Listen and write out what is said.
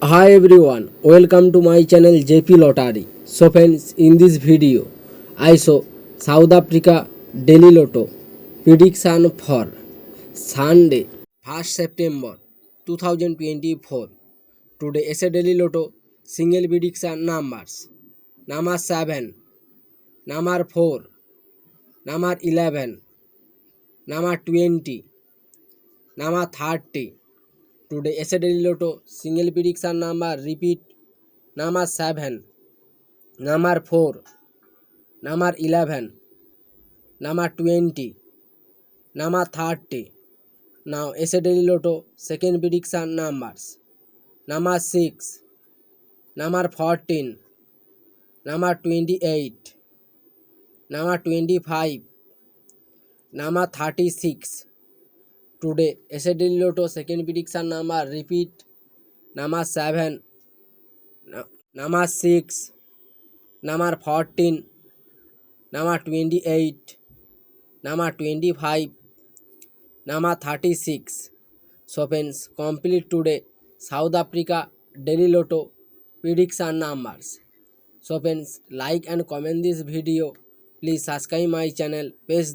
Hi everyone, welcome to my channel JP Lottery. So friends, in this video, I show South Africa Daily Lotto prediction for Sunday, 1st September 2024. Today is a Daily Lotto single prediction numbers. Number 7, number 4, number 11, number 20, number 30. Today is a Daily Lotto single prediction number repeat. Number 7, number 4, number 11, number 20, number 30. Now Daily Lotto second prediction numbers. Number 6, number 14, number 28, number 25, number 36. Today Daily Lotto second prediction number repeat. Number 7, number 6, number 14, number 28, number 25, number 36. So friends, complete today South Africa Daily Lotto prediction numbers. So friends, like and comment this video. Please subscribe my channel. Press the